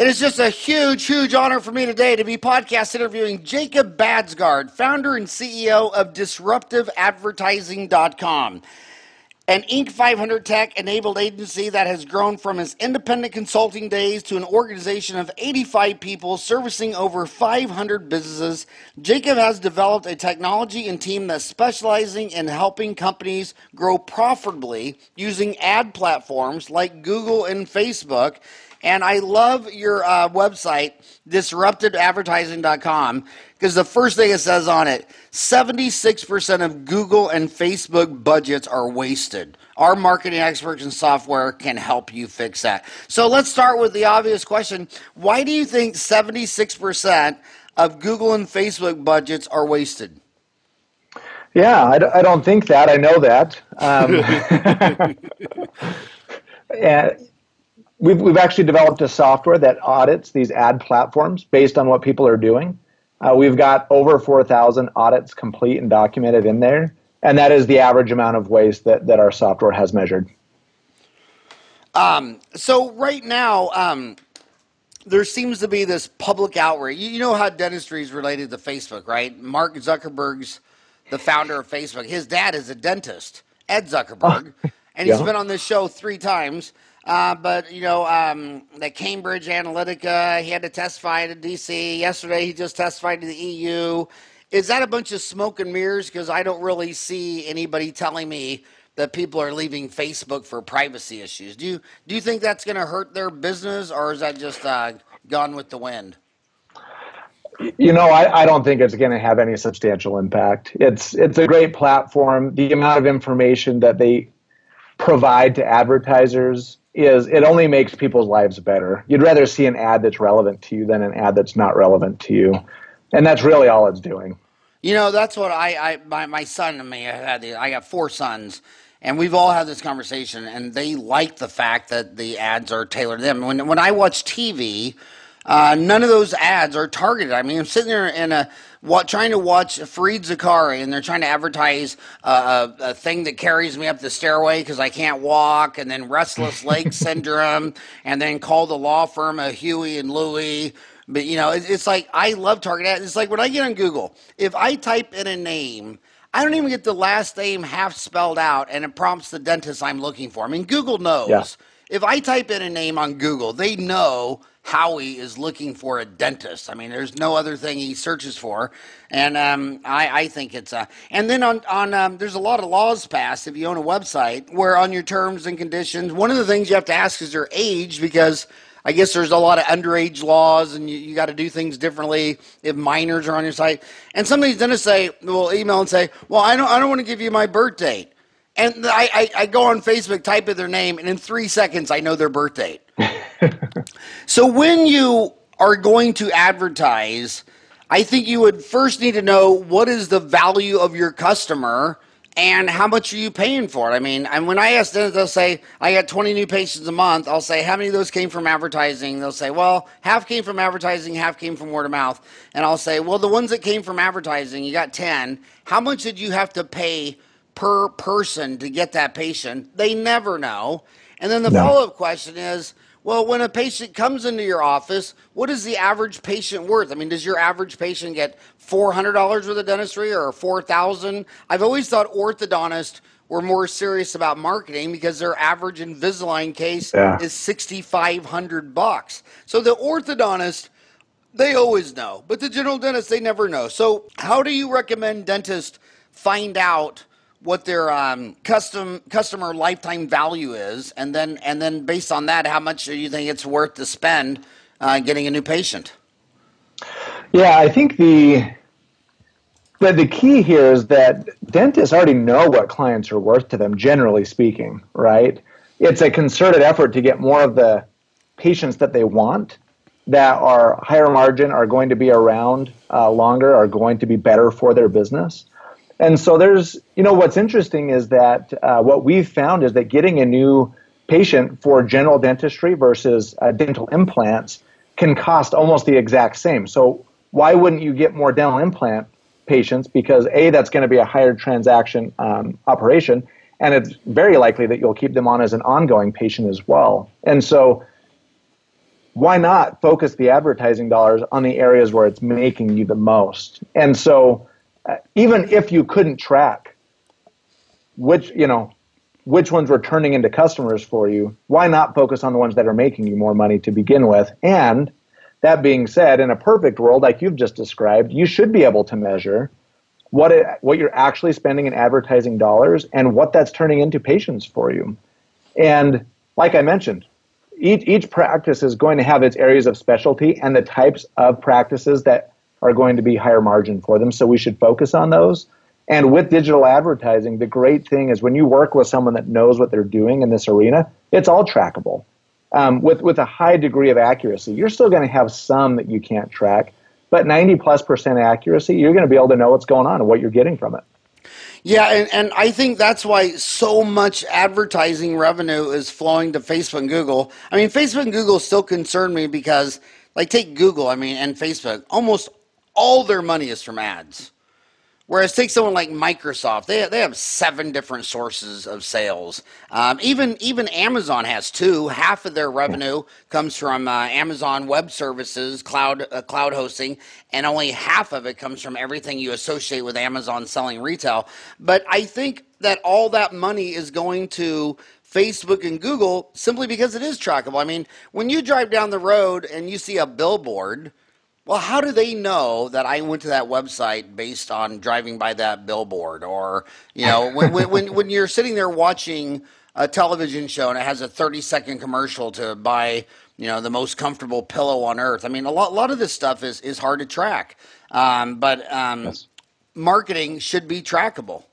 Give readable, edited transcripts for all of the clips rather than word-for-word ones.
It is just a huge, huge honor for me today to be podcast interviewing Jacob Baadsgaard, founder and CEO of DisruptiveAdvertising.com, an Inc. 500 tech-enabled agency that has grown from its independent consulting days to an organization of 85 people servicing over 500 businesses. Jacob has developed a technology and team that's specializing in helping companies grow profitably using ad platforms like Google and Facebook. And I love your website, DisruptiveAdvertising.com, because the first thing it says on it, 76% of Google and Facebook budgets are wasted. Our marketing experts and software can help you fix that. So let's start with the obvious question. Why do you think 76% of Google and Facebook budgets are wasted? Yeah, I don't think that. I know that. And We've actually developed a software that audits these ad platforms based on what people are doing. We've got over 4,000 audits complete and documented in there, and that is the average amount of waste that our software has measured. So right now, there seems to be this public outrage. You know how dentistry is related to Facebook, right? Mark Zuckerberg's the founder of Facebook. His dad is a dentist, Ed Zuckerberg, and he's been on this show 3 times. But, you know, the Cambridge Analytica, he had to testify to D.C. Yesterday, he just testified to the EU. Is that a bunch of smoke and mirrors? Because I don't really see anybody telling me that people are leaving Facebook for privacy issues. Do you think that's going to hurt their business, or is that just gone with the wind? You know, I don't think it's going to have any substantial impact. It's a great platform. The amount of information that they provide to advertisers it only makes people's lives better. You'd rather see an ad that's relevant to you than an ad that's not relevant to you. And that's really all it's doing. You know, that's what my son and me, I got 4 sons, and we've all had this conversation, and they like the fact that the ads are tailored to them. When I watch TV, none of those ads are targeted. I mean, I'm sitting there trying to watch Fareed Zakari, and they're trying to advertise a thing that carries me up the stairway because I can't walk, and then restless leg syndrome, and then call the law firm of Huey and Louie. But, you know, it's like I love target ads. It's like when I get on Google, if I type in a name, I don't even get the last name half spelled out, and it prompts the dentist I'm looking for. I mean, Google knows. Yeah. If I type in a name on Google, they know Howie is looking for a dentist. I mean, there's no other thing he searches for. And I think it's and then on there's a lot of laws passed if you own a website where on your terms and conditions, one of the things you have to ask is their age, because I guess there's a lot of underage laws and you got to do things differently if minors are on your site. And some of these dentists will email and say, well, I don't want to give you my birth date. And I go on Facebook, type in their name, and in 3 seconds, I know their birth date. So when you are going to advertise, I think you would first need to know what is the value of your customer and how much are you paying for it. I mean, and when I ask them, they'll say, I got 20 new patients a month. I'll say, how many of those came from advertising? They'll say, well, half came from advertising, half came from word of mouth. And I'll say, well, the ones that came from advertising, you got 10. How much did you have to pay per person to get that patient? They never know. And then the follow-up question is, well, when a patient comes into your office, what is the average patient worth? I mean, does your average patient get $400 worth of dentistry or $4,000? I've always thought orthodontists were more serious about marketing because their average Invisalign case is $6,500. So the orthodontist, they always know, but the general dentist, they never know. So how do you recommend dentists find out what their customer lifetime value is, and then based on that, how much do you think it's worth to spend getting a new patient? Yeah, I think the key here is that dentists already know what clients are worth to them, generally speaking, right? It's a concerted effort to get more of the patients that they want, that are higher margin, are going to be around longer, are going to be better for their business. And so there's, you know, what's interesting is that what we've found is that getting a new patient for general dentistry versus dental implants can cost almost the exact same. So why wouldn't you get more dental implant patients? Because A, that's going to be a higher transaction operation, and it's very likely that you'll keep them on as an ongoing patient as well. And so why not focus the advertising dollars on the areas where it's making you the most? And so even if you couldn't track which ones were turning into customers for you, why not focus on the ones that are making you more money to begin with? And that being said, in a perfect world, like you've just described, you should be able to measure what you're actually spending in advertising dollars and what that's turning into patients for you. And like I mentioned, each practice is going to have its areas of specialty and the types of practices that are going to be higher margin for them. So we should focus on those. And with digital advertising, the great thing is when you work with someone that knows what they're doing in this arena, it's all trackable. With a high degree of accuracy, you're still going to have some that you can't track, but 90+% accuracy, you're going to be able to know what's going on and what you're getting from it. Yeah, and I think that's why so much advertising revenue is flowing to Facebook and Google. I mean, Facebook and Google still concern me because, like, take Google, and Facebook, almost all their money is from ads. Whereas take someone like Microsoft, they have 7 different sources of sales. Even Amazon has 2. Half of their revenue comes from Amazon Web Services, cloud hosting, and only half of it comes from everything you associate with Amazon selling retail. But I think that all that money is going to Facebook and Google simply because it is trackable. I mean, when you drive down the road and you see a billboard, well, how do they know that I went to that website based on driving by that billboard? Or, when you're sitting there watching a television show and it has a 30-second commercial to buy, the most comfortable pillow on earth. I mean, a lot of this stuff is hard to track. Yes. Marketing should be trackable.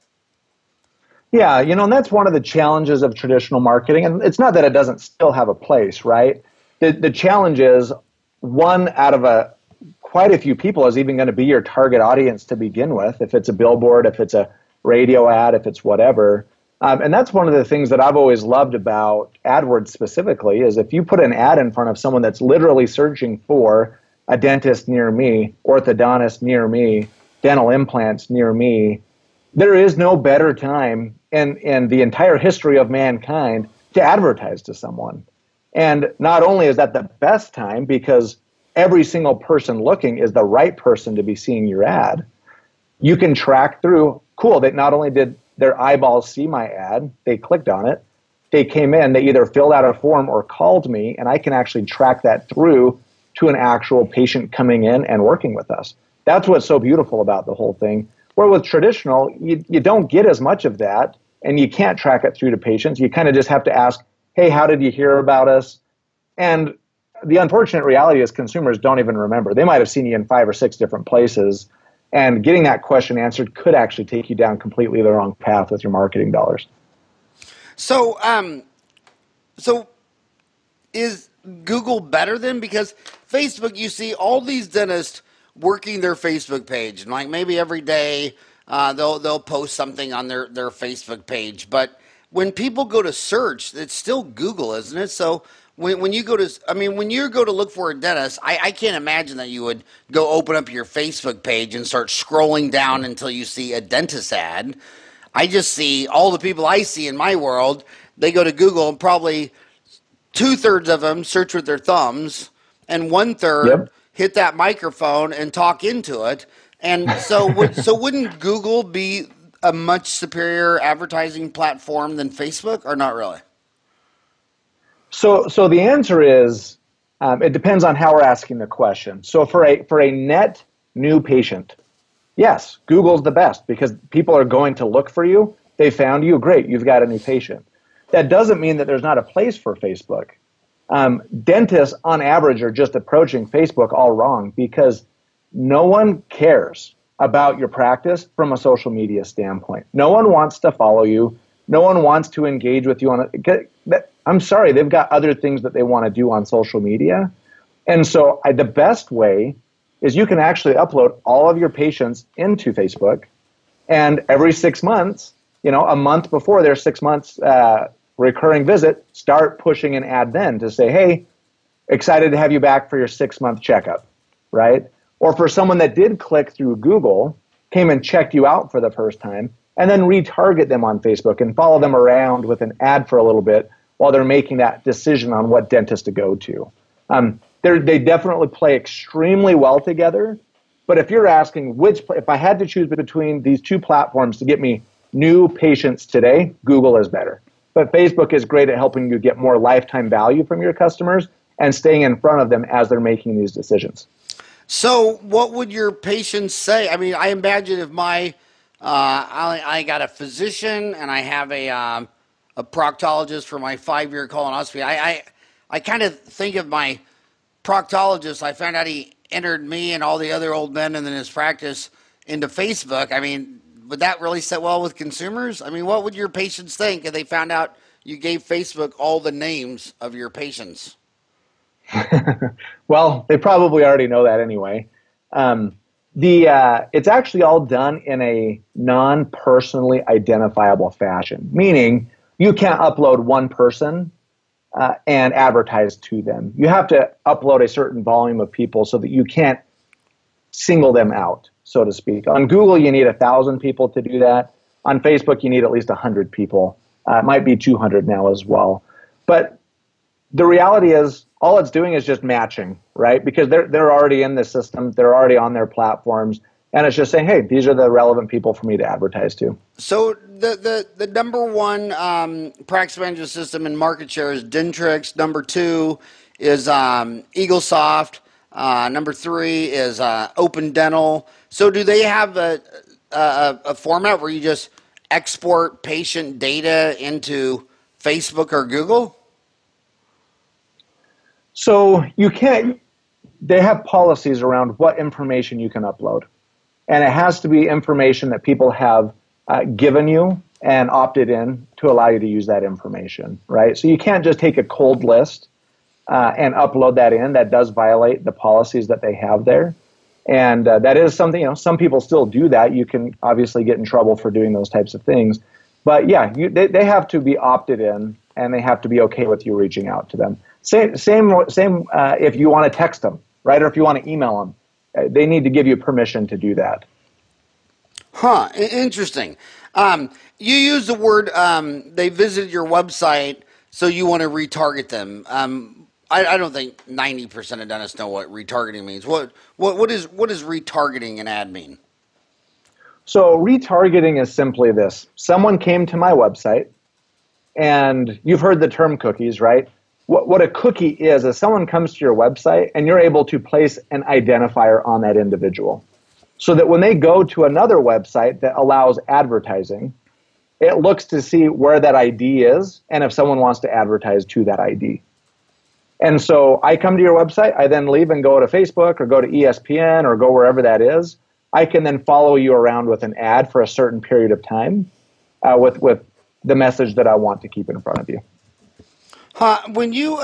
Yeah, and that's one of the challenges of traditional marketing. And it's not that it doesn't still have a place, right? The challenge is one out of quite a few people is even going to be your target audience to begin with, if it's a billboard, if it's a radio ad, if it's whatever. And that's one of the things that I've always loved about AdWords specifically is if you put an ad in front of someone that's literally searching for a dentist near me, orthodontist near me, dental implants near me, there is no better time in the entire history of mankind to advertise to someone. And not only is that the best time because every single person looking is the right person to be seeing your ad, you can track through, cool, that not only did their eyeballs see my ad, they clicked on it, they came in, they either filled out a form or called me, and I can actually track that through to an actual patient coming in and working with us. That's what's so beautiful about the whole thing. Where with traditional, you don't get as much of that, and you can't track it through to patients. You kind of just have to ask, hey, how did you hear about us? And the unfortunate reality is consumers don't even remember. They might have seen you in 5 or 6 different places, and getting that question answered could actually take you down completely the wrong path with your marketing dollars. So is Google better then? Because Facebook, you see all these dentists working their Facebook page, and like maybe every day they'll post something on their Facebook page. But when people go to search, it's still Google, isn't it? So when you go to look for a dentist, I can't imagine that you would go open up your Facebook page and start scrolling down until you see a dentist ad. I just see all the people I see in my world, they go to Google and probably 2/3 of them search with their thumbs and 1/3 hit that microphone and talk into it. And so wouldn't Google be a much superior advertising platform than Facebook, or not really? So the answer is it depends on how we're asking the question. So for a net new patient, yes, Google's the best because people are going to look for you. They found you, great, you've got a new patient. That doesn't mean that there's not a place for Facebook. Dentists, on average, are just approaching Facebook all wrong because no one cares about your practice from a social media standpoint. No one wants to follow you. No one wants to engage with you on it. I'm sorry, they've got other things that they want to do on social media. And so the best way is you can actually upload all of your patients into Facebook, and every 6 months, a month before their 6 months recurring visit, start pushing an ad then to say, hey, excited to have you back for your 6-month checkup, right? Or for someone that did click through Google, came and checked you out for the first time, and then retarget them on Facebook and follow them around with an ad for a little bit while they're making that decision on what dentist to go to. They definitely play extremely well together. But if you're asking if I had to choose between these two platforms to get me new patients today, Google is better. But Facebook is great at helping you get more lifetime value from your customers and staying in front of them as they're making these decisions. So, what would your patients say? I mean, I imagine if I got a physician and I have a proctologist for my 5-year colonoscopy. I kind of think of my proctologist. I found out he entered me and all the other old men in his practice into Facebook. I mean, would that really sit well with consumers? I mean, what would your patients think if they found out you gave Facebook all the names of your patients? Well, they probably already know that anyway. It's actually all done in a non-personally identifiable fashion, meaning you can't upload one person and advertise to them. You have to upload a certain volume of people so that you can't single them out, so to speak. On Google, you need 1,000 people to do that. On Facebook, you need at least 100 people. It might be 200 now as well. But the reality is, all it's doing is just matching, right? Because they're already in the system, they're already on their platforms, and it's just saying, hey, these are the relevant people for me to advertise to. So the number one practice management system in market share is Dentrix. Number 2 is EagleSoft. Number 3 is Open Dental. So do they have a format where you just export patient data into Facebook or Google? So they have policies around what information you can upload. And it has to be information that people have given you and opted in to allow you to use that information, right? So you can't just take a cold list and upload that in. That does violate the policies that they have there. And that is something, some people still do that. You can obviously get in trouble for doing those types of things. But yeah, they have to be opted in, and they have to be okay with you reaching out to them. Same if you want to text them, right? Or if you want to email them, they need to give you permission to do that. Huh, interesting. You use the word they visited your website, so you want to retarget them. I don't think 90% of dentists know what retargeting means. What is retargeting an ad mean? So retargeting is simply this. Someone came to my website, and you've heard the term cookies, right? What a cookie is someone comes to your website, and you're able to place an identifier on that individual, so that when they go to another website that allows advertising, it looks to see where that ID is and if someone wants to advertise to that ID. And so I come to your website, I then leave and go to Facebook or go to ESPN or go wherever that is. I can then follow you around with an ad for a certain period of time with the message that I want to keep in front of you. When you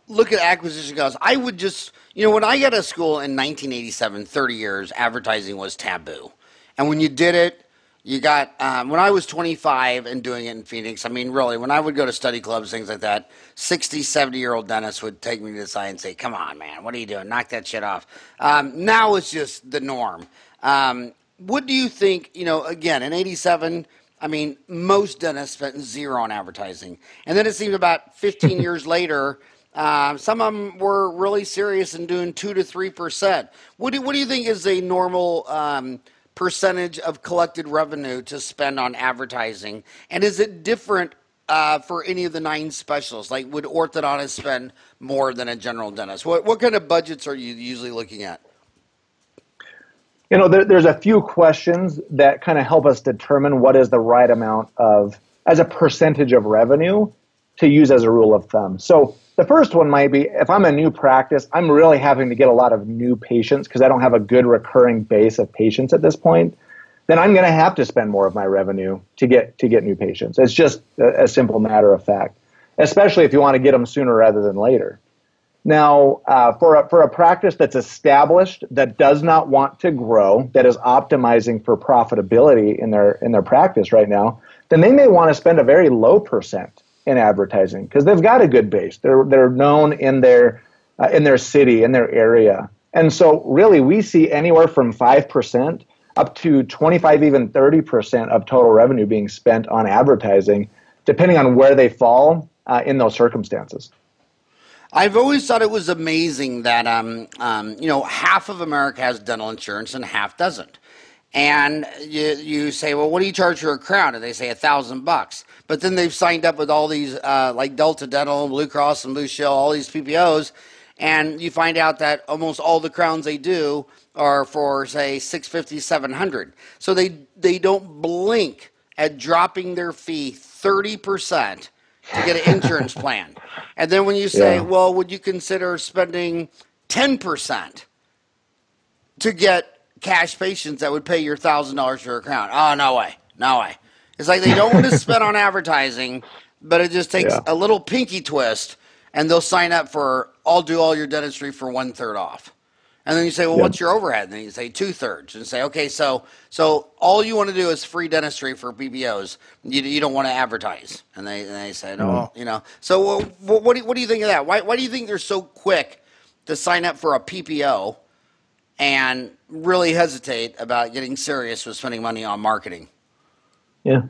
look at acquisition costs, I would just, when I got to school in 1987, 30 years, advertising was taboo. And when you did it, you got, when I was 25 and doing it in Phoenix, I mean, really, when I would go to study clubs, things like that, 60, 70-year-old dentists would take me to the side and say, come on, man, what are you doing? Knock that shit off. Now it's just the norm. What do you think, again, in 87, I mean, most dentists spent zero on advertising. And then it seemed about 15 years later, some of them were really serious and doing 2 to 3%. What do you think is a normal percentage of collected revenue to spend on advertising? And is it different for any of the 9 specialists? Like, would orthodontists spend more than a general dentist? What kind of budgets are you usually looking at? There's a few questions that kind of help us determine what is the right amount as a percentage of revenue to use as a rule of thumb. So the first one might be, if I'm a new practice, I'm really having to get a lot of new patients because I don't have a good recurring base of patients at this point, then I'm going to have to spend more of my revenue to get new patients. It's just a simple matter of fact, especially if you want to get them sooner rather than later. Now, for a practice that's established, that does not want to grow, that is optimizing for profitability in their practice right now, then they may want to spend a very low percent in advertising because they've got a good base. They're known in their city, in their area. And so really we see anywhere from 5% up to 25, even 30% of total revenue being spent on advertising, depending on where they fall in those circumstances. I've always thought it was amazing that half of America has dental insurance and half doesn't. And you say, well, what do you charge for a crown? And they say $1,000. But then they've signed up with all these like Delta Dental, Blue Cross and Blue Shield, all these PPOs, and you find out that almost all the crowns they do are for say 650, 700. So they don't blink at dropping their fee 30% to get an insurance plan. And then when you say, well, would you consider spending 10% to get cash patients that would pay your $1,000 for a crown? Oh, no way. No way. It's like they don't want to spend on advertising, but it just takes a little pinky twist, and they'll sign up for, I'll do all your dentistry for 1/3 off. And then you say, well, what's your overhead? And then you say 2/3. And say, okay, so all you want to do is free dentistry for PPOs. You don't want to advertise. And they said, So what do you think of that? Why do you think they're so quick to sign up for a PPO and really hesitate about getting serious with spending money on marketing? Yeah.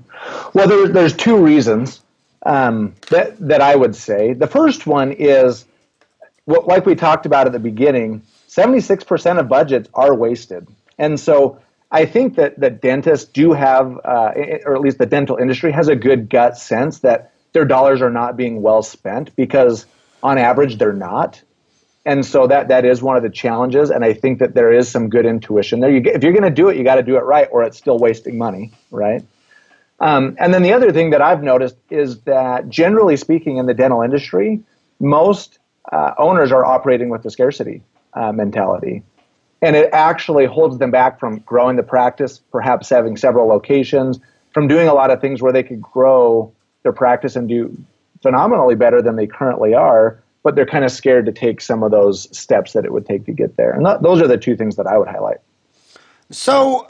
Well, there's two reasons that I would say. The first one is, like we talked about at the beginning, 76% of budgets are wasted. And so I think that dentists do have, or at least the dental industry has a good gut sense that their dollars are not being well spent, because on average they're not. And so that is one of the challenges. And I think that there is some good intuition there. If you're going to do it, you got to do it right, or it's still wasting money, right? And then the other thing that I've noticed is that, generally speaking, in the dental industry, most owners are operating with the scarcity mentality. And it actually holds them back from growing the practice, perhaps having several locations, from doing a lot of things where they could grow their practice and do phenomenally better than they currently are, but they're kind of scared to take some of those steps that it would take to get there. And those are the two things that I would highlight. So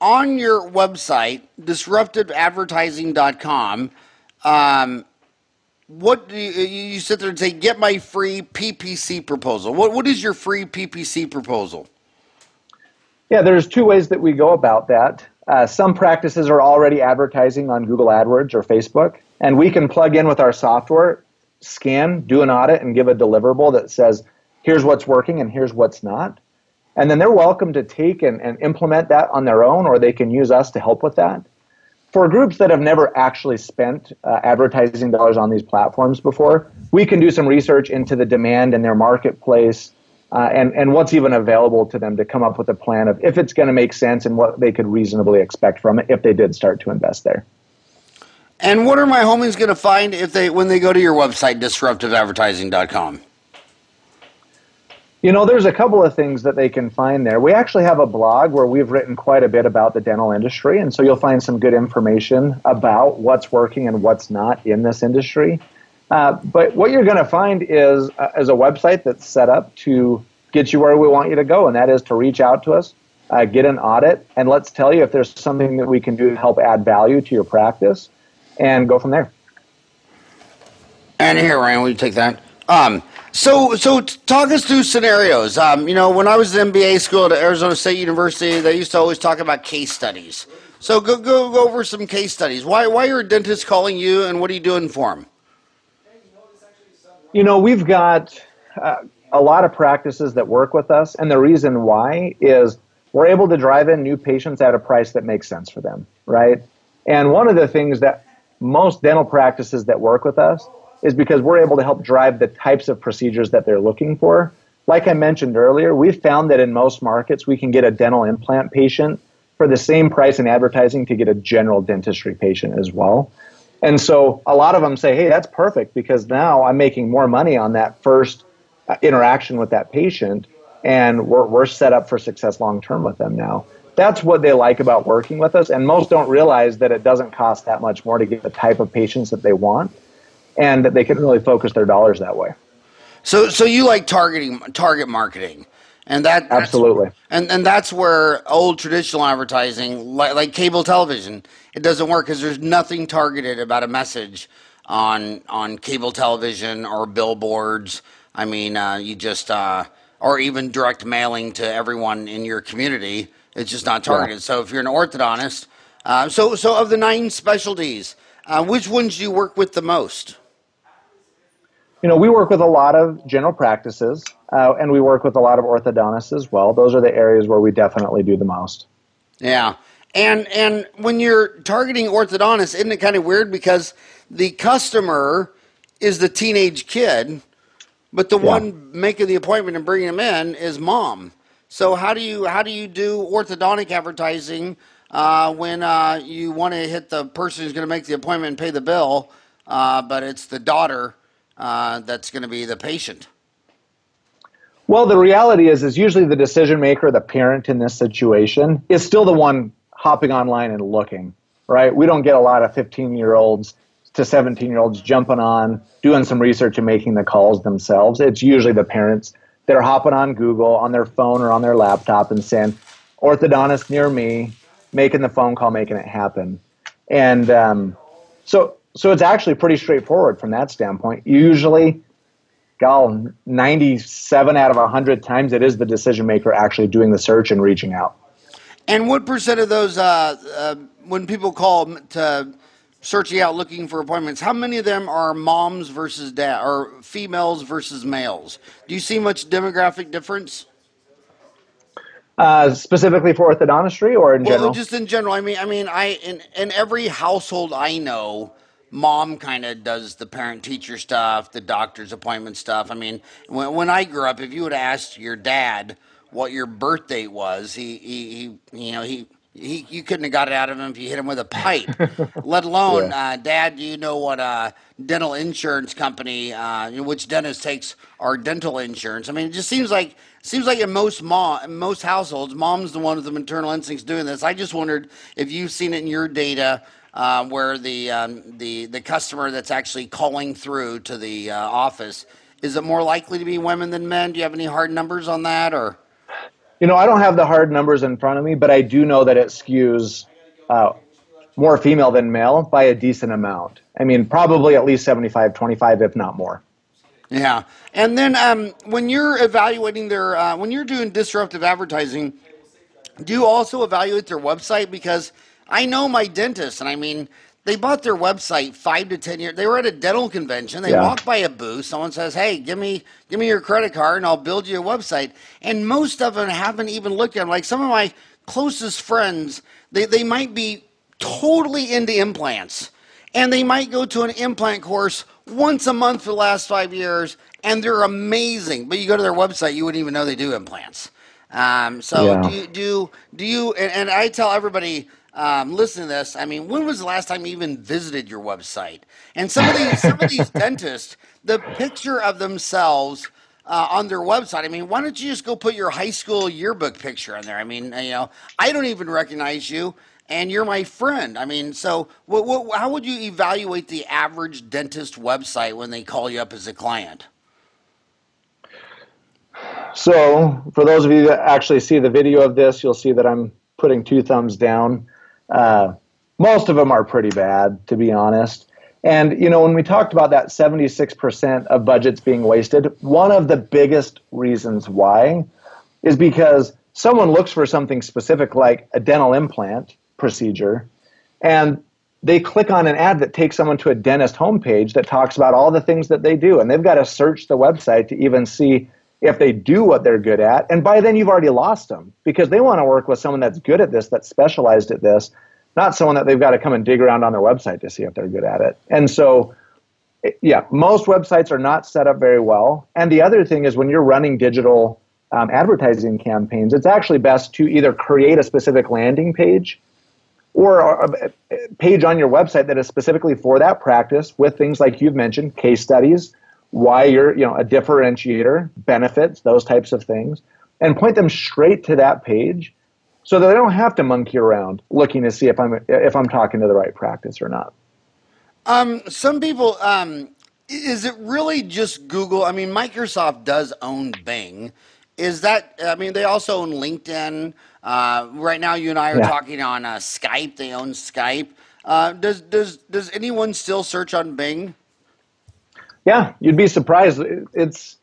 on your website, disruptiveadvertising.com, what do you sit there and say, get my free PPC proposal? What is your free PPC proposal? Yeah, there's two ways that we go about that. Some practices are already advertising on Google AdWords or Facebook, and we can plug in with our software, scan, do an audit, and give a deliverable that says, here's what's working and here's what's not. And then they're welcome to take and implement that on their own, or they can use us to help with that. For groups that have never actually spent advertising dollars on these platforms before, we can do some research into the demand in their marketplace and what's even available to them to come up with a plan of if it's going to make sense and what they could reasonably expect from it if they did start to invest there. And what are my homies going to find when they go to your website, disruptiveadvertising.com? There's a couple of things that they can find there. We actually have a blog where we've written quite a bit about the dental industry, and so you'll find some good information about what's working and what's not in this industry. But what you're going to find is a website that's set up to get you where we want you to go, and that is to reach out to us, get an audit, and let's tell you if there's something that we can do to help add value to your practice, and go from there. And here, Ryan, will you take that? So talk us through scenarios. When I was in MBA school at Arizona State University, they used to always talk about case studies. So go over some case studies. Why are dentists calling you, and what are you doing for them? We've got a lot of practices that work with us, and the reason why is we're able to drive in new patients at a price that makes sense for them, right? And one of the things that most dental practices that work with us is because we're able to help drive the types of procedures that they're looking for. Like I mentioned earlier, we've found that in most markets, we can get a dental implant patient for the same price in advertising to get a general dentistry patient as well. And so a lot of them say, hey, that's perfect, because now I'm making more money on that first interaction with that patient, and we're set up for success long-term with them now. That's what they like about working with us, and most don't realize that it doesn't cost that much more to get the type of patients that they want, and that they can really focus their dollars that way. So you like target marketing, and that's absolutely, and that's where old traditional advertising, like cable television, it doesn't work because there's nothing targeted about a message on cable television or billboards. I mean, you just or even direct mailing to everyone in your community. It's just not targeted. Yeah. So if you're an orthodontist, so of the 9 specialties, which ones do you work with the most? We work with a lot of general practices, and we work with a lot of orthodontists as well. Those are the areas where we definitely do the most. Yeah. And when you're targeting orthodontists, isn't it kind of weird because the customer is the teenage kid, but the Yeah. one making the appointment and bringing them in is mom. So how do you do orthodontic advertising when you want to hit the person who's going to make the appointment and pay the bill, but it's the daughter that's going to be the patient? Well, the reality is usually the decision maker, the parent in this situation, is still the one hopping online and looking, right? We don't get a lot of 15-year-olds to 17-year-olds jumping on, doing some research and making the calls themselves. It's usually the parents that are hopping on Google on their phone or on their laptop and saying, orthodontist near me, making the phone call, making it happen. And so it's actually pretty straightforward from that standpoint. Usually, 97 out of 100 times it is the decision maker actually doing the search and reaching out. And what percent of those, when people call to searching out looking for appointments, how many of them are moms versus dad, or females versus males? Do you see much demographic difference? Specifically for orthodontistry or in Well, general? just in general. In every household I know, mom kind of does the parent teacher stuff, the doctor's appointment stuff. I mean, when I grew up, if you would have asked your dad what your birth date was, he you couldn't have got it out of him if you hit him with a pipe. Let alone, Yeah. Dad, do you know what dental insurance company, which dentist takes our dental insurance? I mean, it just seems like in most households, mom's the one with the maternal instincts doing this. I just wondered if you've seen it in your data where the customer that's actually calling through to the office, is it more likely to be women than men? Do you have any hard numbers on that, or? I don't have the hard numbers in front of me, but I do know that it skews uh, more female than male by a decent amount. I mean, probably at least 75-25, if not more. Yeah. And then when you're evaluating when you're doing disruptive advertising, do you also evaluate their website? Because I know my dentist, and I mean, they bought their website 5 to 10 years. They were at a dental convention. They Yeah. walk by a booth. Someone says, "Hey, give me your credit card, and I'll build you a website." And most of them haven't even looked at them. Like some of my closest friends, they might be totally into implants, and they might go to an implant course once a month for the last 5 years, and they're amazing. But you go to their website, you wouldn't even know they do implants. So Yeah. do you? And I tell everybody listening to this. I mean, when was the last time you even visited your website? And some of these dentists, the picture of themselves on their website. I mean, why don't you just go put your high school yearbook picture on there? I mean, I don't even recognize you, and you're my friend. I mean, so how would you evaluate the average dentist website when they call you up as a client? So, for those of you that actually see the video of this, you'll see that I'm putting two thumbs down. Uh, Most of them are pretty bad, to be honest. And, when we talked about that 76% of budgets being wasted, one of the biggest reasons why is because someone looks for something specific like a dental implant procedure, and they click on an ad that takes someone to a dentist homepage that talks about all the things that they do. And they've got to search the website to even see if they do what they're good at. And by then you've already lost them because they want to work with someone that's good at this, that's specialized at this, not someone that they've got to come and dig around on their website to see if they're good at it. And so, yeah, most websites are not set up very well. And the other thing is when you're running digital advertising campaigns, it's actually best to either create a specific landing page or a page on your website that is specifically for that practice with things like you've mentioned, case studies, why you're a differentiator, benefits, those types of things, and point them straight to that page so that they don't have to monkey around looking to see if I'm talking to the right practice or not. Some people, is it really just Google? I mean, Microsoft does own Bing. Is that, I mean, they also own LinkedIn. Right now, you and I are Yeah. talking on Skype. They own Skype. Does anyone still search on Bing? Yeah, you'd be surprised. It's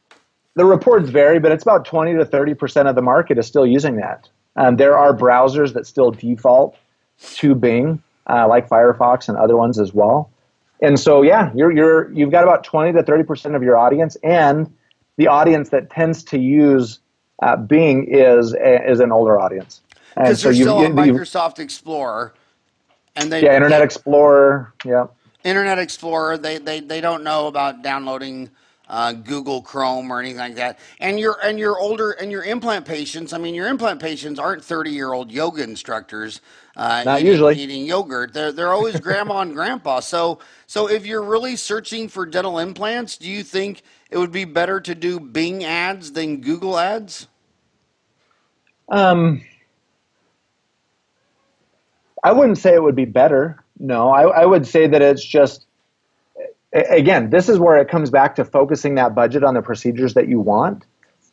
the reports vary, but it's about 20 to 30% of the market is still using that. There are browsers that still default to Bing, like Firefox and other ones as well. And so, yeah, you've got about 20 to 30% of your audience, and the audience that tends to use Bing is an older audience. And Because so they're still on you Microsoft Explorer, and yeah, Internet Explorer, yeah. Internet Explorer, they don't know about downloading Google Chrome or anything like that. And your older and your implant patients. I mean, your implant patients aren't 30-year-old yoga instructors Not usually. eating yogurt. They're always grandma and grandpa. So if you're really searching for dental implants, do you think it would be better to do Bing ads than Google ads? Um, I wouldn't say it would be better. No, I would say that it's just, again, this is where it comes back to focusing that budget on the procedures that you want.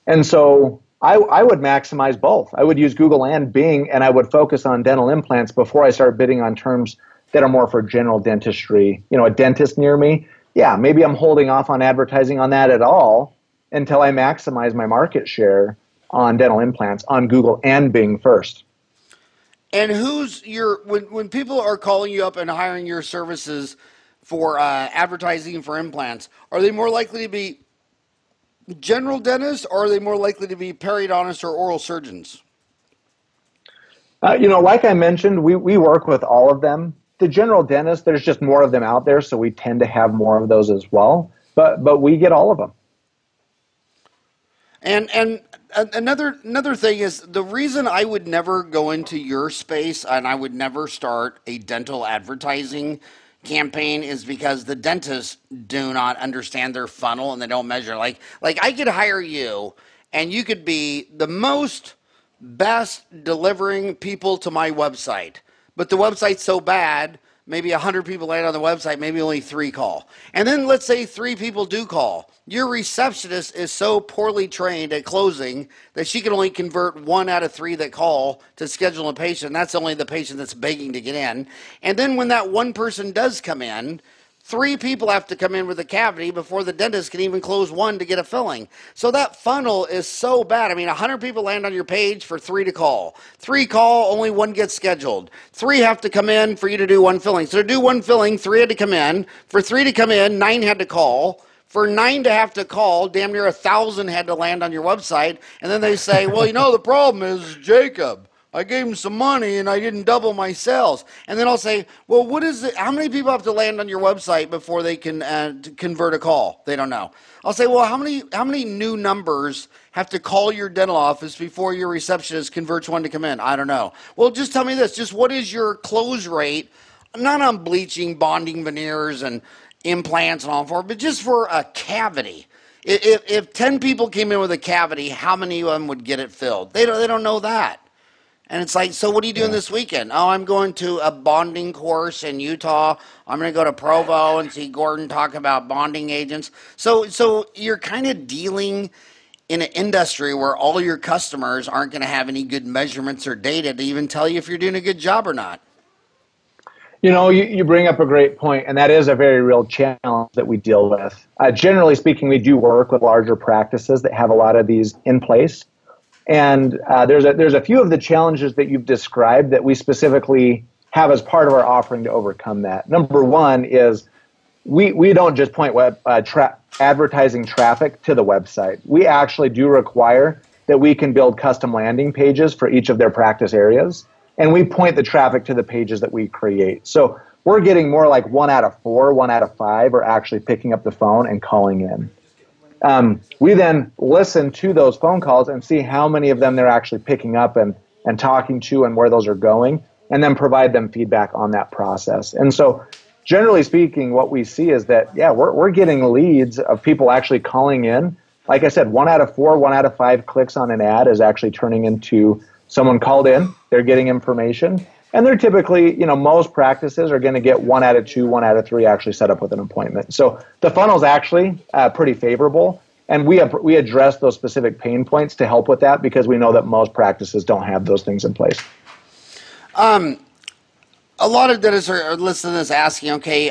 And so I would maximize both. I would use Google and Bing, and I would focus on dental implants before I start bidding on terms that are more for general dentistry. You know, a dentist near me, yeah, maybe I'm holding off on advertising on that at all until I maximize my market share on dental implants on Google and Bing first. And who's your when people are calling you up and hiring your services for advertising for implants? Are they more likely to be general dentists, or are they more likely to be periodontists or oral surgeons? Like I mentioned, we work with all of them. The general dentist, there's just more of them out there, so we tend to have more of those as well. But we get all of them. And another thing is the reason I would never go into your space and I would never start a dental advertising campaign is because the dentists do not understand their funnel and they don't measure. Like I could hire you and you could be the most best delivering people to my website, but the website's so bad, maybe 100 people land on the website, maybe only 3 call. And then let's say 3 people do call. Your receptionist is so poorly trained at closing that she can only convert 1 out of 3 that call to schedule a patient. That's only the patient that's begging to get in. And then when that one person does come in, 3 people have to come in with a cavity before the dentist can even close 1 to get a filling. So that funnel is so bad. I mean, 100 people land on your page for 3 to call. 3 call, only 1 gets scheduled. 3 have to come in for you to do 1 filling. So to do 1 filling, 3 had to come in. For 3 to come in, 9 had to call. For 9 to have to call, damn near 1,000 had to land on your website. And then they say, well, the problem is Jacob. I gave him some money and I didn't double my sales. And then I'll say, well, what is it? How many people have to land on your website before they can convert a call? They don't know. I'll say, well, how many new numbers have to call your dental office before your receptionist converts 1 to come in? I don't know. Well, just tell me this. Just what is your close rate? Not on bleaching, bonding, veneers, and implants and all for, but just for a cavity. If 10 people came in with a cavity, how many of them would get it filled? They don't know that. And it's like, so what are you doing this weekend? Oh, I'm going to a bonding course in Utah. I'm going to go to Provo and see Gordon talk about bonding agents. So you're kind of dealing in an industry where all your customers aren't going to have any good measurements or data to even tell you if you're doing a good job or not. You bring up a great point, and that is a very real challenge that we deal with. Generally speaking, we do work with larger practices that have a lot of these in place. And there's a few of the challenges that you've described that we specifically have as part of our offering to overcome that. Number one is we don't just point advertising traffic to the website. We actually do require that we can build custom landing pages for each of their practice areas, and we point the traffic to the pages that we create. So we're getting more like 1 out of 4, 1 out of 5 are actually picking up the phone and calling in. We then listen to those phone calls and see how many of them they're actually picking up and talking to and where those are going, and then provide them feedback on that process. And so generally speaking, what we see is that, yeah, we're getting leads of people actually calling in. Like I said, 1 out of 4, 1 out of 5 clicks on an ad is actually turning into someone called in, they're getting information, and they're typically, most practices are going to get 1 out of 2, 1 out of 3 actually set up with an appointment. So the funnel's actually pretty favorable, and we address those specific pain points to help with that because we know that most practices don't have those things in place. A lot of dentists are listening to this asking, okay,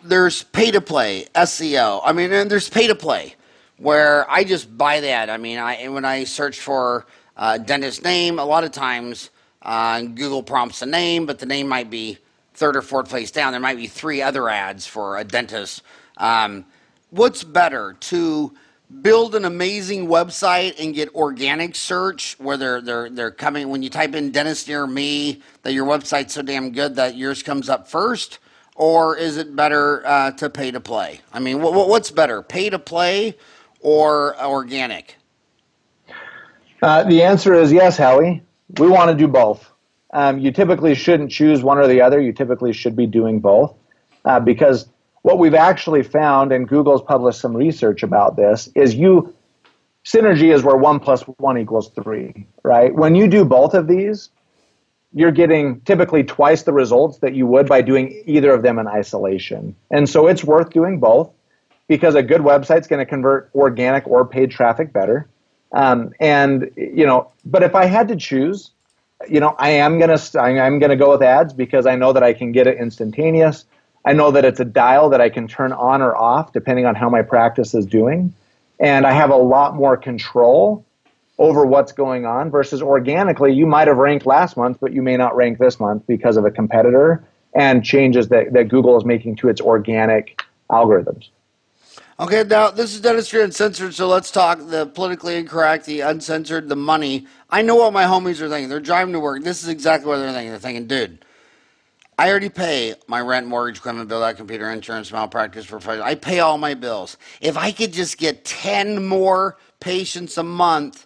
there's pay to play, SEO. I mean, and there's pay to play where I just buy that. I mean, when I search for dentist name, a lot of times Google prompts a name, but the name might be third or fourth place down, there might be 3 other ads for a dentist. What's better, to build an amazing website and get organic search where they're coming when you type in dentist near me, that your website's so damn good that yours comes up first? Or is it better to pay to play? I mean, what's better, pay to play or organic? The answer is yes, Howie. We want to do both. You typically shouldn't choose one or the other. You typically should be doing both because what we've actually found, and Google's published some research about this, is synergy is where 1 + 1 = 3, right? When you do both of these, you're getting typically twice the results that you would by doing either of them in isolation. And so it's worth doing both because a good website's going to convert organic or paid traffic better. But if I had to choose, I'm gonna go with ads because I know that I can get it instantaneous. I know that it's a dial that I can turn on or off depending on how my practice is doing, and I have a lot more control over what's going on versus organically. You might have ranked last month, but you may not rank this month because of a competitor and changes that Google is making to its organic algorithms. Okay, now this is Dentistry Uncensored, so let's talk the politically incorrect, the uncensored, the money. I know what my homies are thinking. They're driving to work. This is exactly what they're thinking. They're thinking, dude, I already pay my rent, mortgage, equipment bill, that computer, insurance, malpractice, professional. I pay all my bills. If I could just get 10 more patients a month,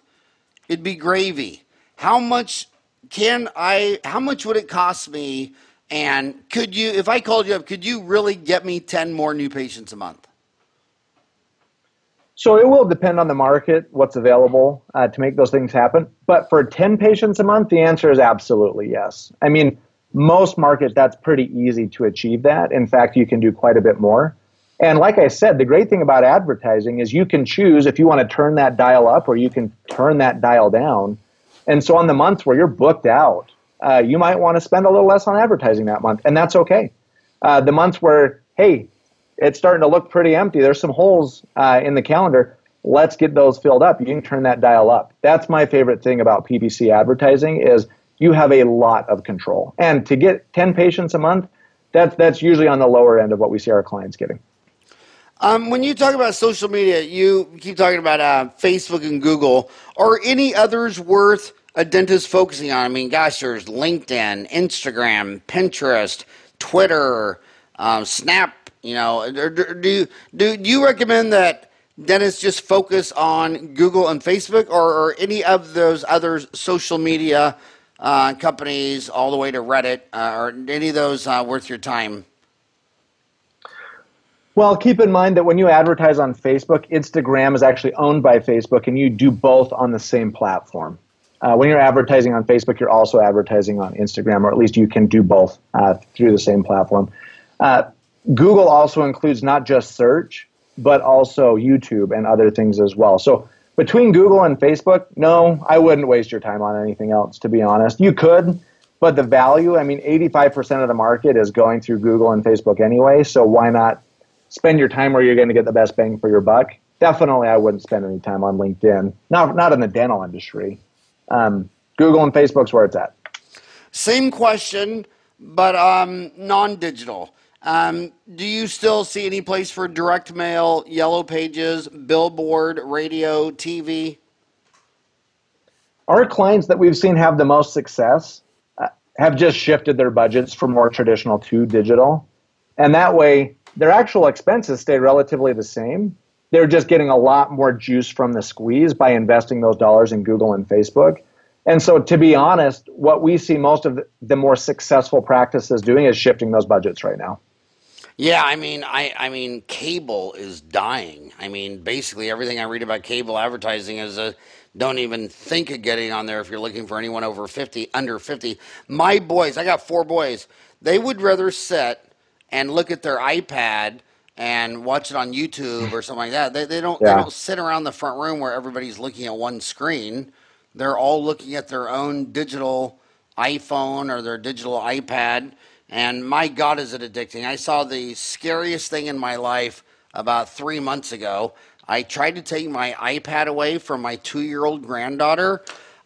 it'd be gravy. How much would it cost me? And if I called you up, could you really get me 10 more new patients a month? So it will depend on the market, what's available to make those things happen. But for 10 patients a month, the answer is absolutely yes. I mean, most markets, that's pretty easy to achieve that. In fact, you can do quite a bit more. And like I said, the great thing about advertising is you can choose if you want to turn that dial up or you can turn that dial down. And so on the months where you're booked out, you might want to spend a little less on advertising that month, and that's okay. The months where, hey, it's starting to look pretty empty, there's some holes in the calendar, let's get those filled up. You can turn that dial up. That's my favorite thing about PPC advertising is you have a lot of control. And to get 10 patients a month, that's usually on the lower end of what we see our clients getting. When you talk about social media, you keep talking about Facebook and Google. Are any others worth a dentist focusing on? I mean, gosh, there's LinkedIn, Instagram, Pinterest, Twitter, Snap. Do you recommend that dentists just focus on Google and Facebook, or any of those other social media companies, all the way to Reddit, or any of those worth your time? Well, keep in mind that when you advertise on Facebook, Instagram is actually owned by Facebook, and you do both on the same platform. When you're advertising on Facebook, you're also advertising on Instagram, or at least you can do both through the same platform. Google also includes not just search, but also YouTube and other things as well. So between Google and Facebook, no, I wouldn't waste your time on anything else, to be honest. You could, but the value, 85% of the market is going through Google and Facebook anyway, so why not spend your time where you're going to get the best bang for your buck? Definitely, I wouldn't spend any time on LinkedIn, not in the dental industry. Google and Facebook's where it's at. Same question, but non-digital. Do you still see any place for direct mail, yellow pages, billboard, radio, TV? Our clients that we've seen have the most success have just shifted their budgets from more traditional to digital. And that way, their actual expenses stay relatively the same. They're just getting a lot more juice from the squeeze by investing those dollars in Google and Facebook. And so, to be honest, what we see most of the more successful practices doing is shifting those budgets right now. Yeah, I mean, cable is dying. I mean, basically everything I read about cable advertising is don't even think of getting on there if you're looking for anyone over 50, under 50. My boys, I got 4 boys. They would rather sit and look at their iPad and watch it on YouTube or something like that. They don't sit around the front room where everybody's looking at one screen. They're all looking at their own digital iPhone or their digital iPad. And my God, is it addicting. I saw the scariest thing in my life about 3 months ago. I tried to take my iPad away from my 2-year-old granddaughter.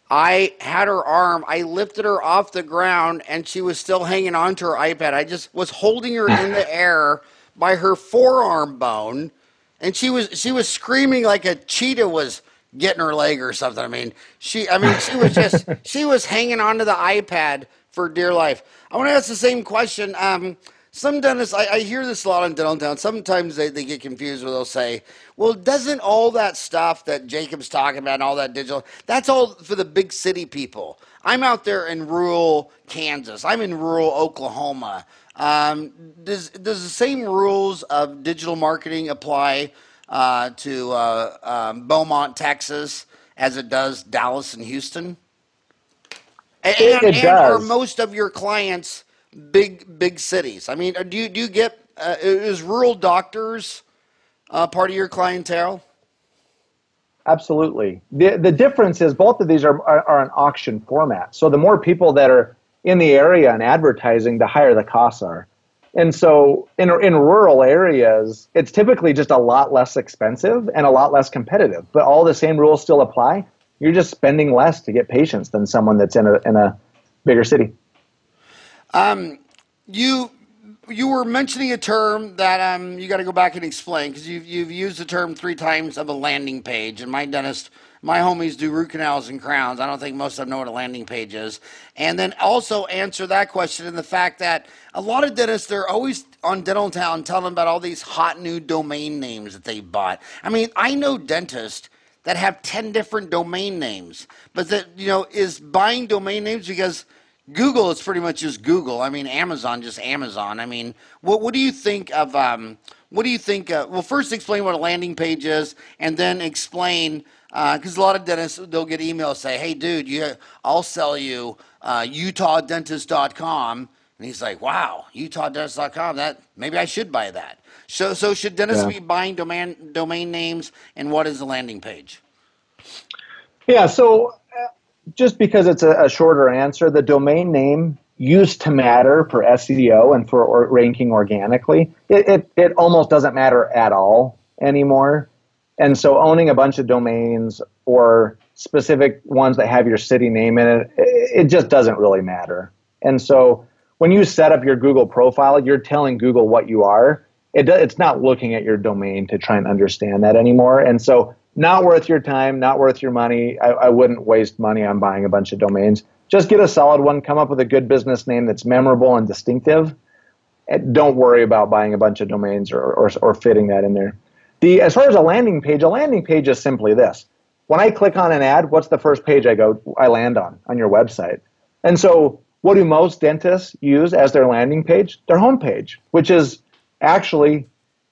I had her arm. I lifted her off the ground, and she was still hanging on to her iPad. I just was holding her in the air by her forearm bone, and she was screaming like a cheetah was getting her leg or something. She was hanging onto the iPad for dear life. I want to ask the same question. Some dentists, I hear this a lot in dental town. Sometimes they get confused where they'll say, well, doesn't all that stuff that Jacob's talking about and all that digital, that's all for the big city people. I'm out there in rural Kansas. I'm in rural Oklahoma. Does the same rules of digital marketing apply to Beaumont, Texas, as it does Dallas and Houston? It And are does. most of your clients big cities? I mean, do you get is rural doctors part of your clientele? Absolutely. The difference is both of these are an auction format. So the more people that are in the area and advertising, the higher the costs are. And so in rural areas, it's typically just a lot less expensive and a lot less competitive. But all the same rules still apply. You're just spending less to get patients than someone that's in a bigger city. You you were mentioning a term that you got to go back and explain because you've used the term three times of a landing page. And my homies do root canals and crowns. I don't think most of them know what a landing page is. And then also answer that question in the fact that a lot of dentists, they're always on Dental Town telling them about all these hot new domain names that they bought. I mean, I know dentists that have 10 different domain names, but that, is buying domain names because Google is pretty much just Google. I mean, Amazon, just Amazon. I mean, what do you think of, what do you think, well, first explain what a landing page is, and then explain, because a lot of dentists, they'll get emails say, hey, dude, I'll sell you UtahDentist.com. And he's like, wow, UtahDentist.com, maybe I should buy that. So should dentists Yeah. be buying domain names, and what is a landing page? Yeah. So just because it's a shorter answer, the domain name used to matter for SEO and for ranking organically. It almost doesn't matter at all anymore. And so owning a bunch of domains or specific ones that have your city name in it, it just doesn't really matter. And so when you set up your Google profile, you're telling Google what you are. It's not looking at your domain to try and understand that anymore. And so not worth your time, not worth your money. I wouldn't waste money on buying a bunch of domains. Just get a solid one, come up with a good business name that's memorable and distinctive. And don't worry about buying a bunch of domains or fitting that in there. As far as a landing page is simply this. When I click on an ad, what's the first page I land on your website? And so what do most dentists use as their landing page? Their homepage, which is actually,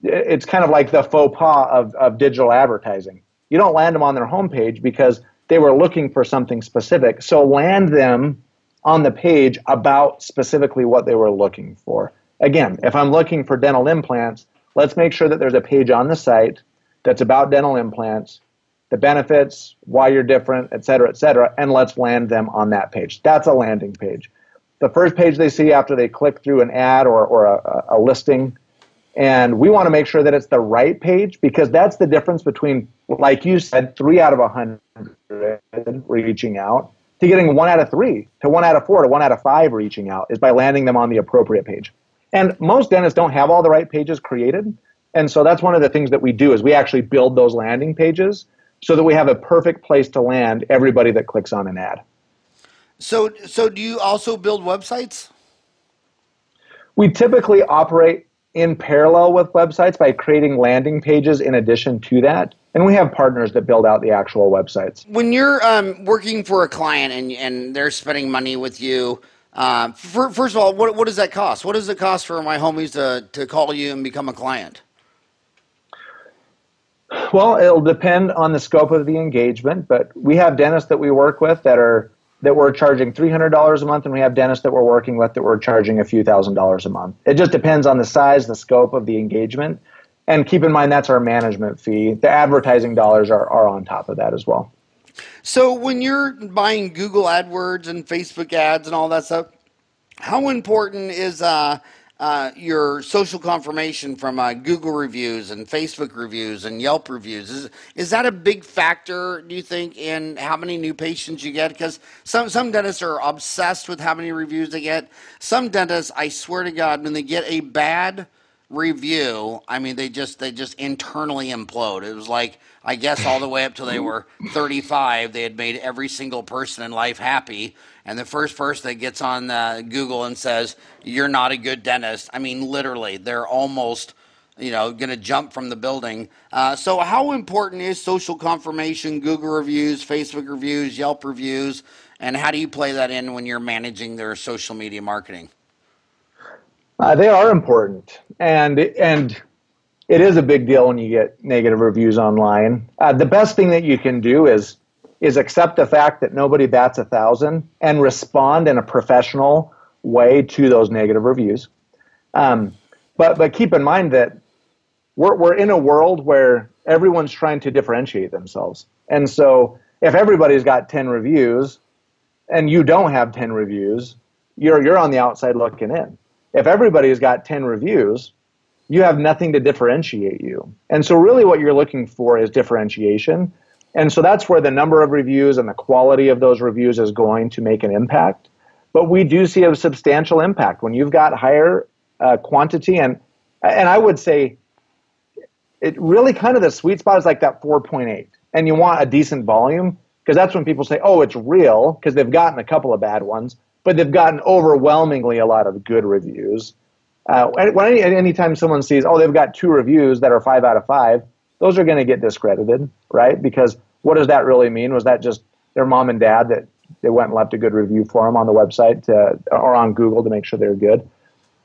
it's kind of like the faux pas of digital advertising. You don't land them on their homepage because they were looking for something specific. So land them on the page about specifically what they were looking for. Again, if I'm looking for dental implants, let's make sure that there's a page on the site that's about dental implants, the benefits, why you're different, et cetera, and let's land them on that page. That's a landing page. The first page they see after they click through an ad or a listing. And we want to make sure that it's the right page because that's the difference between, like you said, 3 out of 100 reaching out to getting 1 out of 3 to 1 out of 4 to 1 out of 5 reaching out is by landing them on the appropriate page. And most dentists don't have all the right pages created. And so that's one of the things that we do is we actually build those landing pages so that we have a perfect place to land everybody that clicks on an ad. So do you also build websites? We typically operate in parallel with websites by creating landing pages in addition to that. And we have partners that build out the actual websites. When you're working for a client and they're spending money with you, first of all, what does that cost? What does it cost for my homies to call you and become a client? Well, it'll depend on the scope of the engagement, but we have dentists that we work with that we're charging $300 a month, and we have dentists that we're working with that we're charging a few $1,000s a month. It just depends on the size, the scope of the engagement. And keep in mind, that's our management fee. The advertising dollars are on top of that as well. So when you're buying Google AdWords and Facebook ads and all that stuff, how important is your social confirmation from Google reviews and Facebook reviews and Yelp reviews. Is that a big factor, do you think, in how many new patients you get? Because some dentists are obsessed with how many reviews they get. Some dentists, I swear to God, when they get a bad review, I mean, they just internally implode. It was like, I guess all the way up till they were 35, they had made every single person in life happy. And the first person that gets on Google and says, "You're not a good dentist," I mean, literally, they're almost, going to jump from the building. So, how important is social confirmation, Google reviews, Facebook reviews, Yelp reviews, and how do you play that in when you're managing their social media marketing? They are important, and it is a big deal when you get negative reviews online. The best thing that you can do is accept the fact that nobody bats 1,000 and respond in a professional way to those negative reviews. But keep in mind that we're in a world where everyone's trying to differentiate themselves, and so if everybody's got 10 reviews and you don't have 10 reviews, you're on the outside looking in. If everybody's got 10 reviews, you have nothing to differentiate you. And so really what you're looking for is differentiation. And so that's where the number of reviews and the quality of those reviews is going to make an impact. But we do see a substantial impact when you've got higher quantity. And I would say it really kind of the sweet spot is like that 4.8. And you want a decent volume because that's when people say, oh, it's real, because they've gotten a couple of bad ones, but they've gotten overwhelmingly a lot of good reviews. Anytime someone sees, oh, they've got 2 reviews that are 5 out of 5, those are going to get discredited, right? Because what does that really mean? Was that just their mom and dad that they went and left a good review for them on the website or on Google to make sure they're good?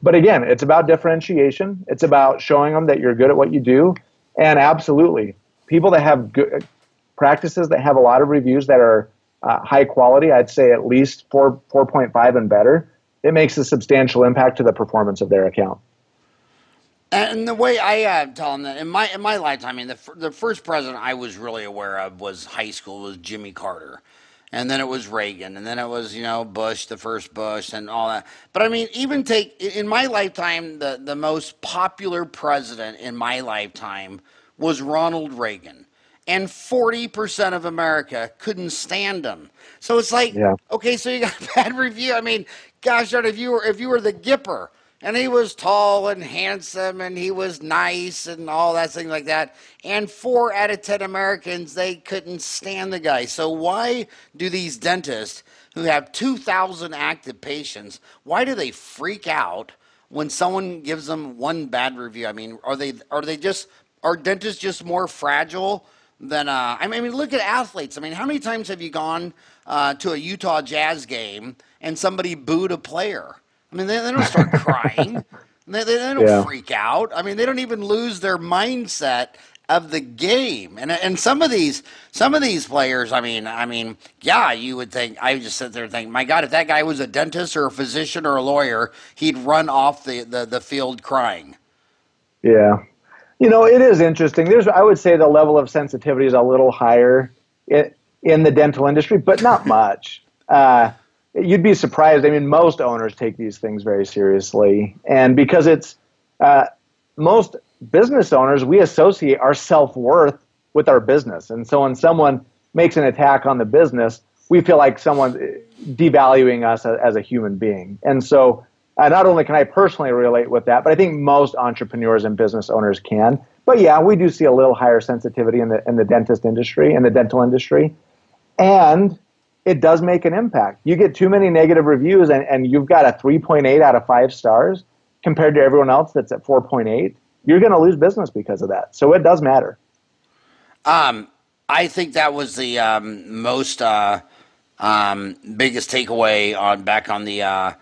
But again, it's about differentiation. It's about showing them that you're good at what you do. And absolutely, people that have good practices that have a lot of reviews that are high quality, I'd say at least 4.5 and better, it makes a substantial impact to the performance of their account. And the way I tell them that in my lifetime, I mean, the first president I was really aware of was high school, was Jimmy Carter, and then it was Reagan, and then it was Bush, the first Bush, and all that. But I mean, even take in my lifetime, the most popular president in my lifetime was Ronald Reagan. And 40% of America couldn't stand him. So it's like, Yeah. okay, so you got a bad review. I mean, gosh darn, if you were the Gipper and he was tall and handsome and he was nice and all that thing like that, and 4 out of 10 Americans, they couldn't stand the guy. So why do these dentists who have 2,000 active patients, why do they freak out when someone gives them one bad review? I mean, are dentists just more fragile than I mean, look at athletes. I mean, how many times have you gone to a Utah Jazz game and somebody booed a player? I mean, they don't start crying. They don't Yeah. freak out. I mean, they don't even lose their mindset of the game. And some of these players, I mean, yeah, you would think. I would just sit there and think, my God, if that guy was a dentist or a physician or a lawyer, he'd run off the field crying. Yeah. It is interesting. I would say the level of sensitivity is a little higher in the dental industry, but not much. You'd be surprised. I mean, most owners take these things very seriously. And because most business owners, we associate our self-worth with our business. And so when someone makes an attack on the business, we feel like someone's devaluing us as a human being. And so not only can I personally relate with that, but I think most entrepreneurs and business owners can. But yeah, we do see a little higher sensitivity in the dentist industry, in the dental industry. And it does make an impact. You get too many negative reviews and you've got a 3.8 out of 5 stars compared to everyone else that's at 4.8, you're going to lose business because of that. So it does matter. I think that was the most biggest takeaway back on the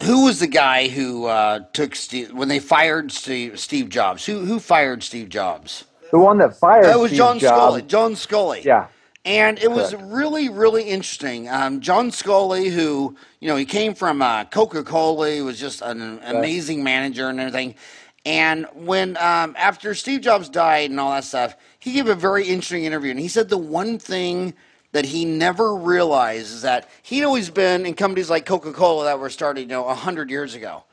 who was the guy who took when they fired Steve Jobs? Who fired Steve Jobs? The one that fired It was Steve John Jobs. Scully. John Scully. Yeah. And it was Correct. really, really interesting. John Scully, who, he came from Coca-Cola, he was just an Right. amazing manager and everything. And when, after Steve Jobs died and all that stuff, he gave a very interesting interview. And he said the one thing that he never realized is that he'd always been in companies like Coca-Cola that were started, 100 years ago.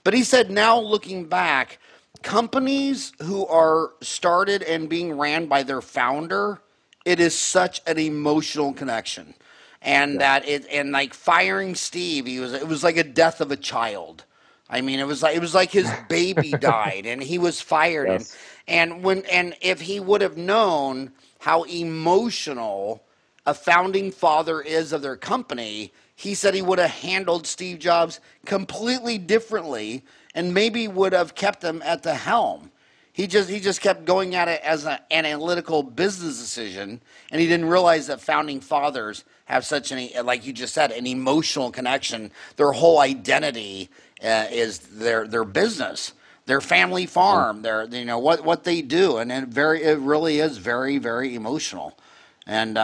But he said now looking back, companies who are started and being ran by their founder, it is such an emotional connection. And Yes. that it and like firing Steve, it was like a death of a child. I mean, it was like his baby died and he was fired Yes. and if he would have known how emotional a founding father is of their company, he said he would have handled Steve Jobs completely differently and maybe would have kept him at the helm. He just kept going at it as an analytical business decision, and he didn't realize that founding fathers have such an, like you just said, an emotional connection. Their whole identity is their business, their family Yeah. farm, their what they do, and it really is very emotional. And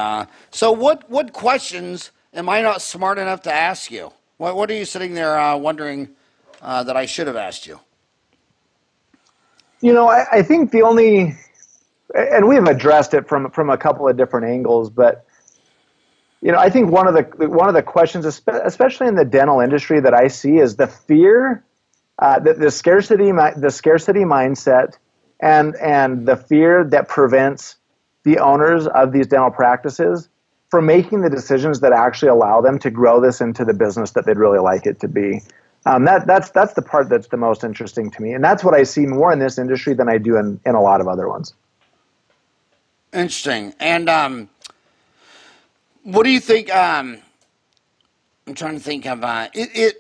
so, what questions am I not smart enough to ask you? What are you sitting there wondering that I should have asked you? I think the only, and we've addressed it from a couple of different angles, but I think one of the questions, especially in the dental industry, that I see is the fear, the scarcity mindset, and the fear that prevents the owners of these dental practices from making the decisions that actually allow them to grow this into the business that they'd really like it to be. That's the part that's the most interesting to me, and that's what I see more in this industry than I do in a lot of other ones. Interesting. And what do you think? I'm trying to think of it.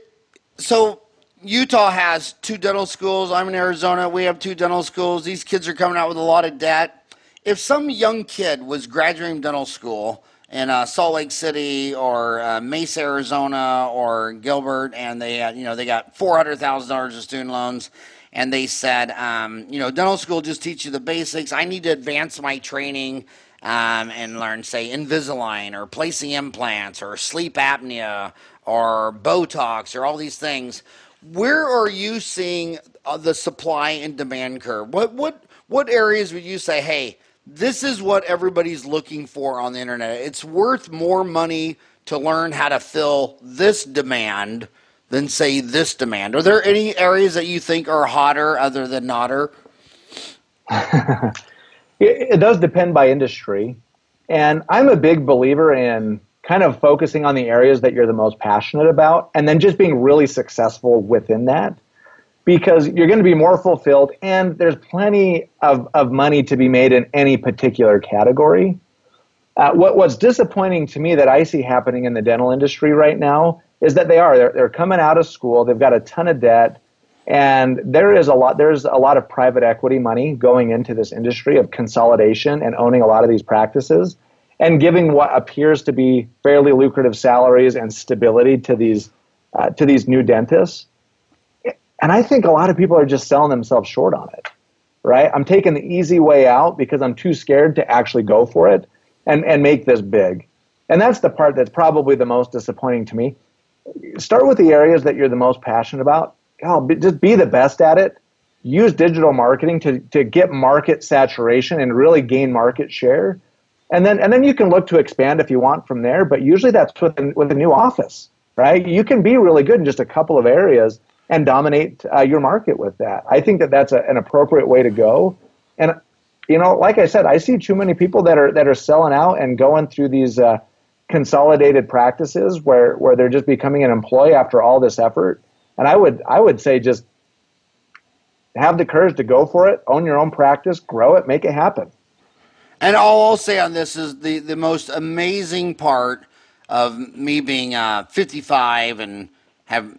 So Utah has two dental schools. I'm in Arizona. We have two dental schools. These kids are coming out with a lot of debt. If some young kid was graduating dental school in Salt Lake City or Mesa, Arizona, or Gilbert, and they had, they got $400,000 of student loans, and they said, dental school just teach you the basics. I need to advance my training and learn, say, Invisalign or placing implants or sleep apnea or Botox or all these things. Where are you seeing the supply and demand curve? What areas would you say, hey, this is what everybody's looking for on the internet? It's worth more money to learn how to fill this demand than, say, this demand. Are there any areas that you think are hotter other than notter? It does depend by industry. And I'm a big believer in kind of focusing on the areas that you're the most passionate about and then just being really successful within that, because you're going to be more fulfilled and there's plenty of money to be made in any particular category. What's disappointing to me that I see happening in the dental industry right now is that they're coming out of school, they've got a ton of debt, and there's a lot of private equity money going into this industry of consolidation and owning a lot of these practices and giving what appears to be fairly lucrative salaries and stability to these new dentists. And I think a lot of people are just selling themselves short on it, right? I'm taking the easy way out because I'm too scared to actually go for it and make this big. And that's the part that's probably the most disappointing to me. Start with the areas that you're the most passionate about. Just be the best at it. Use digital marketing to get market saturation and really gain market share. And then you can look to expand if you want from there, but usually that's with a new office, right? You can be really good in just a couple of areas and dominate your market with that. I think that's an appropriate way to go. And like I said, I see too many people that are selling out and going through these consolidated practices where they're just becoming an employee after all this effort. And I would say just have the courage to go for it, own your own practice, grow it, make it happen. And all I'll say on this is the most amazing part of me being 55 and have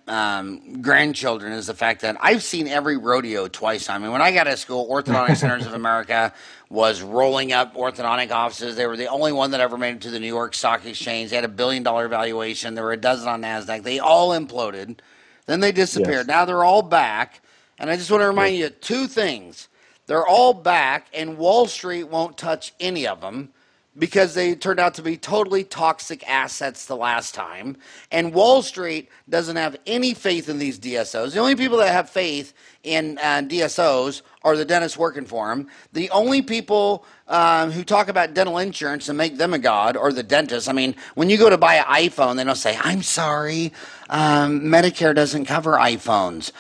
grandchildren is the fact that I've seen every rodeo twice. I mean, when I got out of school, Orthodontic Centers of America was rolling up orthodontic offices. They were the only one that ever made it to the New York Stock Exchange. They had $1 billion valuation. There were a dozen on NASDAQ. They all imploded. Then they disappeared. Yes. Now they're all back. And I just want to remind you of two things. They're all back, and Wall Street won't touch any of them because they turned out to be totally toxic assets the last time. And Wall Street doesn't have any faith in these DSOs. The only people that have faith in DSOs are the dentists working for them. The only people who talk about dental insurance and make them a god are the dentists. I mean, when you go to buy an iPhone, they don't say, I'm sorry, Medicare doesn't cover iPhones.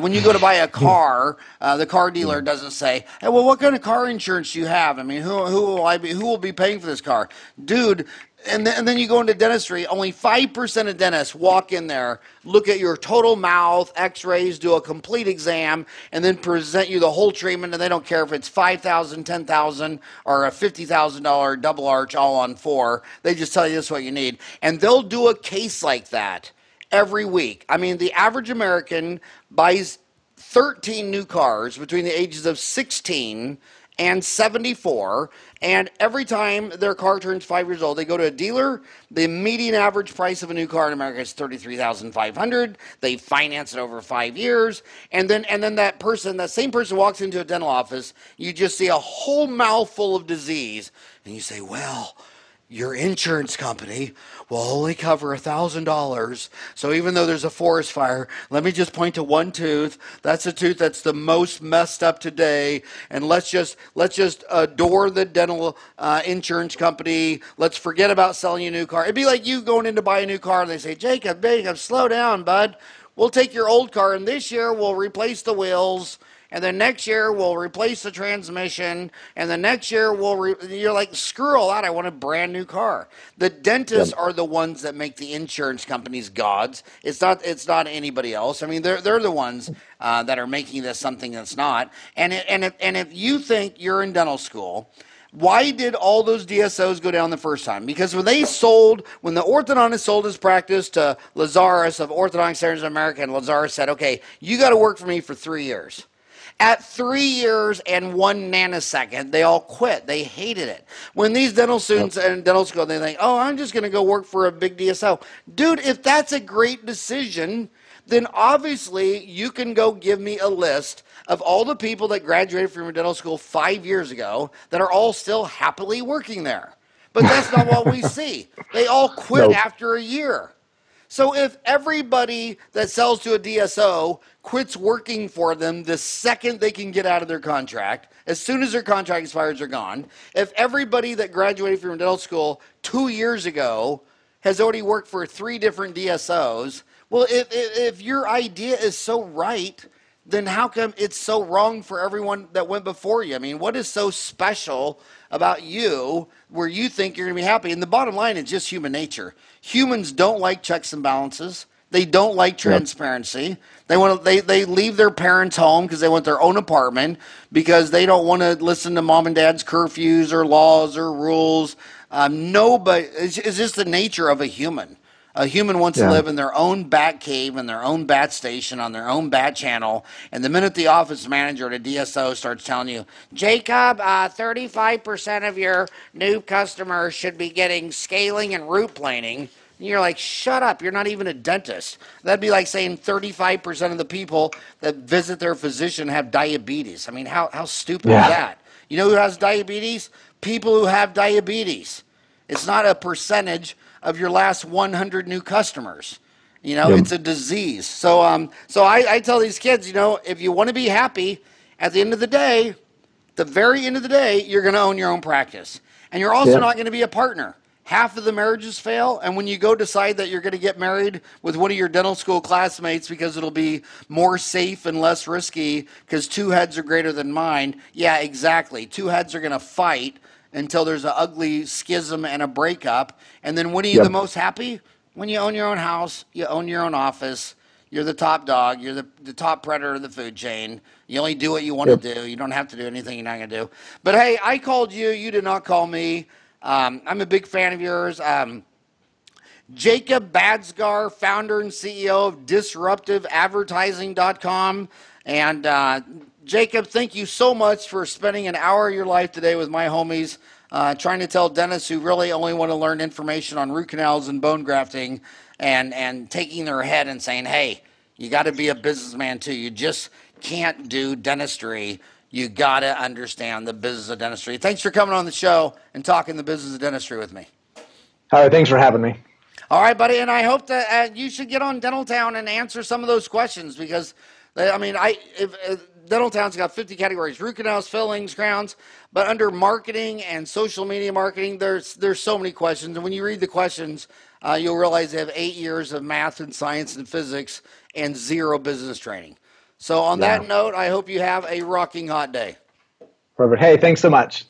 When you go to buy a car, the car dealer doesn't say, hey, well, what kind of car insurance do you have? I mean, who will be paying for this car? Dude, and then you go into dentistry, only 5% of dentists walk in there, look at your total mouth, x-rays, do a complete exam, and then present you the whole treatment, and they don't care if it's $5,000, $10,000, or a $50,000 double arch all on four. They just tell you this is what you need. And they'll do a case like that every week. I mean, the average American buys 13 new cars between the ages of 16 and 74, and every time their car turns 5 years old, they go to a dealer. The median average price of a new car in America is $33,500. They finance it over 5 years, and then that same person walks into a dental office. You just see a whole mouthful of disease, and you say, well, your insurance company will only cover $1,000. So even though there's a forest fire, let me just point to one tooth. That's a tooth that's the most messed up today. And let's just adore the dental insurance company. Let's forget about selling you a new car. It'd be like you going in to buy a new car and they say, Jacob, slow down, bud. We'll take your old car and this year we'll replace the wheels. And then next year we'll replace the transmission, and the next year you're like, screw all that, I want a brand new car. The dentists are the ones that make the insurance companies gods. It's not anybody else. I mean, they're the ones that are making this something that's not. And if you think you're in dental school, why did all those DSOs go down the first time? Because when the orthodontist sold his practice to Lazarus of Orthodontic Centers of America, and Lazarus said, okay, you got to work for me for 3 years. At 3 years and 1 nanosecond, they all quit. They hated it. When these dental students in dental school, they think, oh, I'm just going to go work for a big DSO. Dude, if that's a great decision, then obviously you can go give me a list of all the people that graduated from your dental school 5 years ago that are all still happily working there. But that's not what we see. They all quit after a year. So if everybody that sells to a DSO quits working for them the second they can get out of their contract, as soon as their contract expires, they're gone. If everybody that graduated from dental school 2 years ago has already worked for 3 different DSOs, well, if your idea is so right, then how come it's so wrong for everyone that went before you? I mean, what is so special about you where you think you're going to be happy? And the bottom line is just human nature. Humans don't like checks and balances. They don't like transparency. They leave their parents' home because they want their own apartment because they don't want to listen to mom and dad's curfews or laws or rules. It's just the nature of a human. A human wants to live in their own bat cave, in their own bat station, on their own bat channel. And the minute the office manager at a DSO starts telling you, Jacob, 35% of your new customers should be getting scaling and root planing, you're like, shut up, you're not even a dentist. That'd be like saying 35% of the people that visit their physician have diabetes. I mean, how stupid is that? You know who has diabetes? People who have diabetes. It's not a percentage of your last 100 new customers. It's a disease. So I tell these kids, if you want to be happy, at the end of the day, the very end of the day, you're going to own your own practice. And you're also not going to be a partner. Half of the marriages fail, and when you go decide that you're going to get married with one of your dental school classmates because it'll be more safe and less risky because 2 heads are greater than mine, yeah, exactly. 2 heads are going to fight until there's an ugly schism and a breakup. And then when are you the most happy? When you own your own house, you own your own office, you're the top dog, you're the top predator of the food chain. You only do what you want to do. You don't have to do anything you're not going to do. But hey, I called you. You did not call me. I'm a big fan of yours. Jacob Baadsgaard, founder and CEO of DisruptiveAdvertising.com. And Jacob, thank you so much for spending an hour of your life today with my homies, trying to tell dentists who really only want to learn information on root canals and bone grafting and taking their head and saying, hey, you got to be a businessman too. You just can't do dentistry. You got to understand the business of dentistry. Thanks for coming on the show and talking the business of dentistry with me. All right, thanks for having me. All right, buddy, and I hope that you should get on Dental Town and answer some of those questions because I mean, Dental Town's got 50 categories: root canals, fillings, crowns. But under marketing and social media marketing, there's so many questions. And when you read the questions, you'll realize they have 8 years of math and science and physics and zero business training. So on Yeah. that note, I hope you have a rocking hot day. Perfect. Hey, thanks so much.